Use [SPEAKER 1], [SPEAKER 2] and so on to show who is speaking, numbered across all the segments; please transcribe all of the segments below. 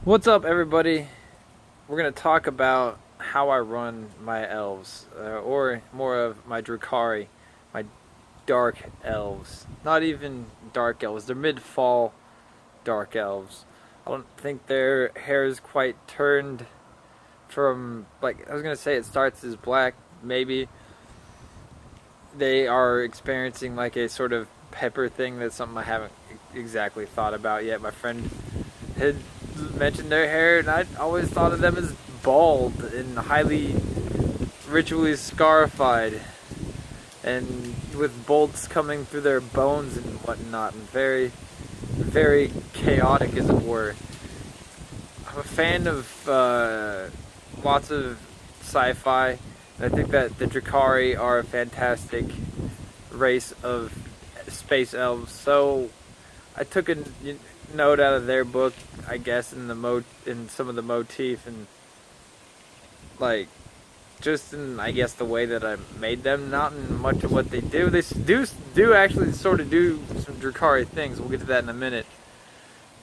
[SPEAKER 1] What's up, everybody? We're going to talk about how I run my elves, or more of my Drukhari, my dark elves. Not even dark elves, they're mid-fall dark elves. I don't think their hair is quite turned from, like, I was going to say it starts as black, maybe. They are experiencing like a sort of pepper thing. That's something I haven't exactly thought about yet. My friend had mentioned their hair, and I always thought of them as bald and highly ritually scarified, and with bolts coming through their bones and whatnot, and very, very chaotic, as it were. I'm a fan of lots of sci-fi, and I think that the Drukhari are a fantastic race of space elves. So I took a note out of their book, I guess, in some of the motif, and like just in, I guess, the way that I made them. Not in much of what they do. They do actually sort of do some Drukhari things. We'll get to that in a minute.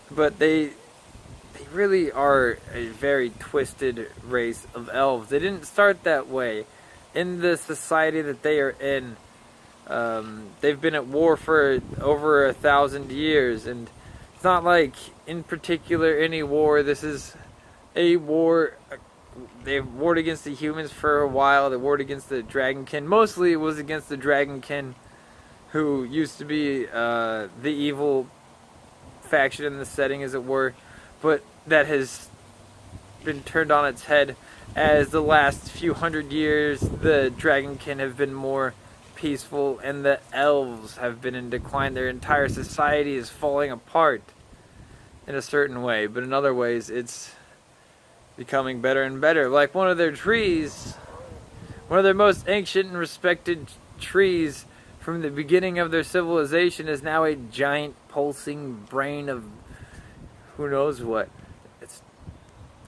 [SPEAKER 1] But they really are a very twisted race of elves. They didn't start that way. In the society that they are in, they've been at war for over 1,000 years, and it's not like, in particular, any war. This is a war. They've warred against the humans for a while. They warred against the Dragonkin. Mostly it was against the Dragonkin, who used to be the evil faction in the setting, as it were. But that has been turned on its head as the last few hundred years the Dragonkin have been more peaceful and the elves have been in decline. Their entire society is falling apart in a certain way, but in other ways it's becoming better and better. Like one of their trees, one of their most ancient and respected trees from the beginning of their civilization, is now a giant pulsing brain of who knows what. It's,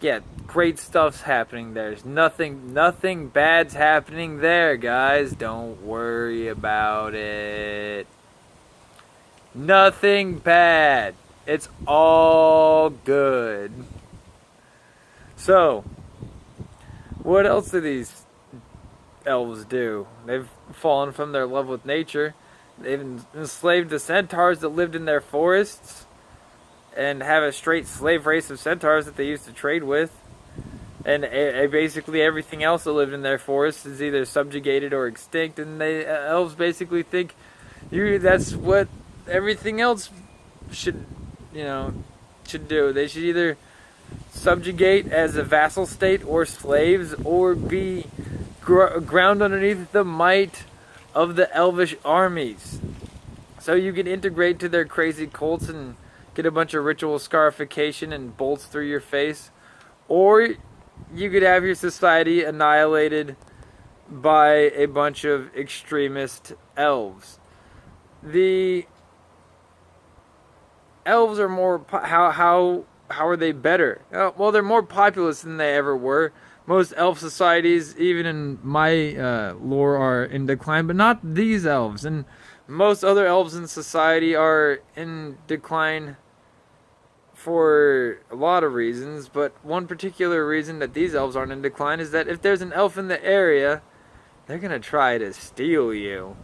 [SPEAKER 1] yeah, great stuff's happening there. There's nothing bad's happening there, guys. Don't worry about it. Nothing bad. It's all good. So, what else do these elves do? They've fallen from their love with nature. They've enslaved the centaurs that lived in their forests, and have a straight slave race of centaurs that they used to trade with. And basically everything else that lived in their forests is either subjugated or extinct, and the elves basically think that's what everything else should do. They should either subjugate as a vassal state or slaves, or be ground underneath the might of the elvish armies. So you can integrate to their crazy cults and get a bunch of ritual scarification and bolts through your face, or you could have your society annihilated by a bunch of extremist elves. The elves are more how are they better? Well, they're more populous than they ever were. Most elf societies, even in my lore, are in decline, but not these elves. And most other elves in society are in decline for a lot of reasons, but one particular reason that these elves aren't in decline is that if there's an elf in the area, they're going to try to steal you.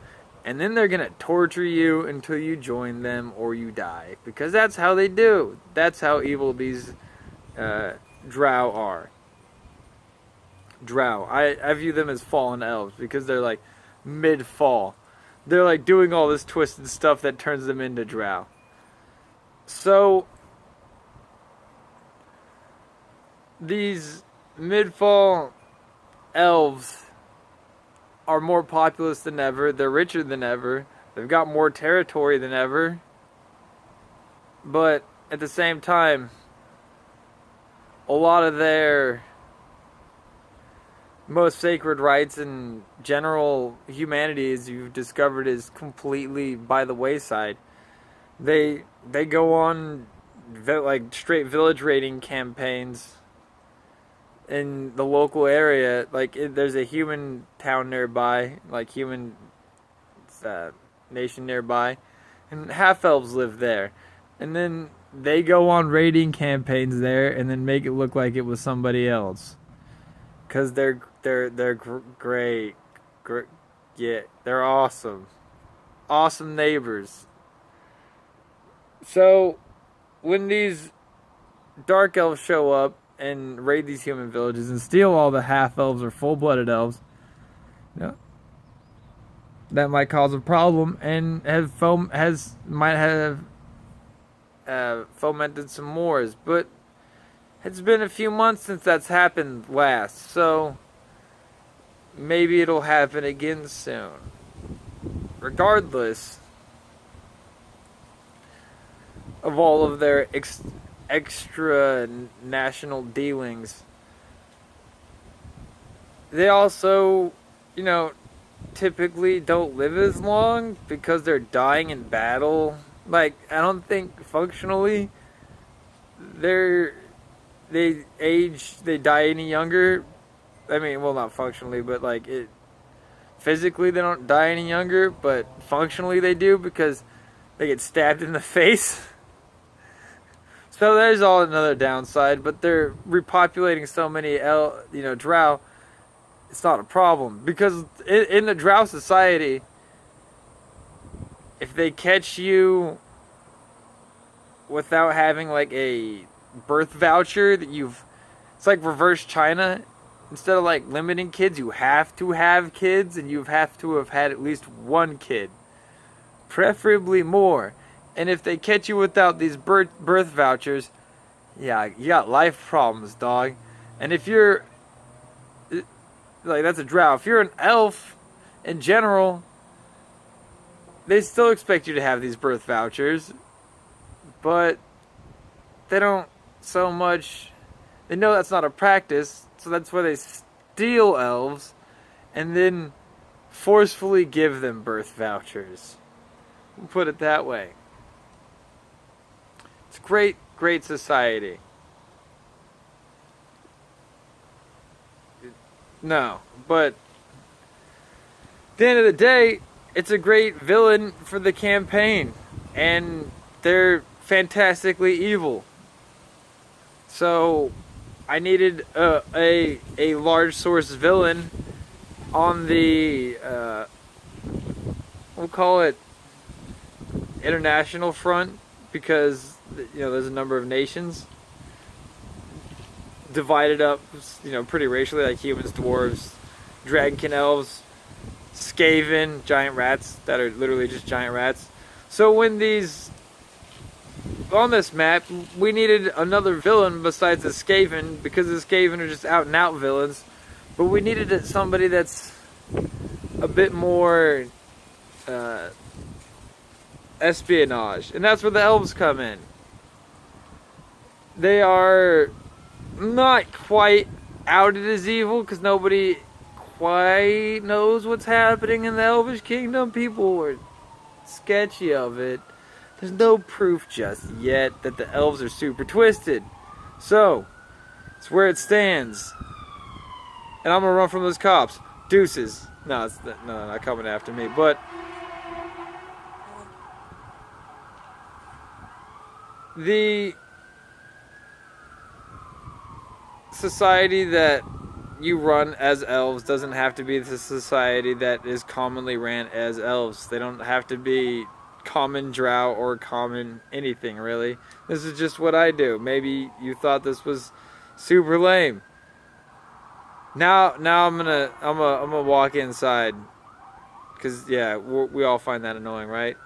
[SPEAKER 1] And then they're going to torture you until you join them or you die. Because that's how they do. That's how evil these Drow are. Drow. I view them as fallen elves because they're like mid-fall. They're like doing all this twisted stuff that turns them into Drow. So these mid-fall elves are more populous than ever. They're richer than ever. They've got more territory than ever. But at the same time, a lot of their most sacred rights and general humanity, as you've discovered, is completely by the wayside. They go on like straight village raiding campaigns in the local area. Like there's a human town nearby, like human nation nearby, and half elves live there. And then they go on raiding campaigns there and then make it look like it was somebody else. Cause they're great, great, yeah, they're awesome, awesome neighbors. So when these dark elves show up and raid these human villages and steal all the half elves or full blooded elves, you know, that might cause a problem and might have fomented some wars. But it's been a few months since that's happened last, so maybe it'll happen again soon. Regardless of all of their extra national dealings, they also, you know, typically don't live as long because they're dying in battle. Like, I don't think functionally they die any younger. I mean, well, not functionally, but like it physically they don't die any younger, but functionally they do because they get stabbed in the face. So there's all another downside, but they're repopulating so many Drow. It's not a problem because in the Drow society, if they catch you without having like a birth voucher it's like reverse China. Instead of like limiting kids, you have to have kids, and you have to have had at least one kid, preferably more. And if they catch you without these birth vouchers, yeah, you got life problems, dog. And if you're like, that's a Drow. If you're an elf, in general, they still expect you to have these birth vouchers, but they don't so much. They know that's not a practice, so that's why they steal elves and then forcefully give them birth vouchers. We'll put it that way. It's great, great society. No, but at the end of the day, it's a great villain for the campaign, and they're fantastically evil. So I needed a large source villain on the we'll call it international front, because there's a number of nations divided up, pretty racially, like humans, dwarves, dragonkin elves, Skaven, giant rats that are literally just giant rats. So on this map, we needed another villain besides the Skaven, because the Skaven are just out and out villains. But we needed somebody that's a bit more espionage, and that's where the elves come in. They are not quite outed as evil because nobody quite knows what's happening in the Elvish Kingdom. People are sketchy of it. There's no proof just yet that the elves are super twisted. So, it's where it stands. And I'm gonna run from those cops. Deuces. No, no, not coming after me. But the society that you run as elves doesn't have to be the society that is commonly ran as elves. They don't have to be common Drow or common anything, really. This is just what I do. Maybe you thought this was super lame. Now I'm gonna walk inside, because yeah, we all find that annoying, right?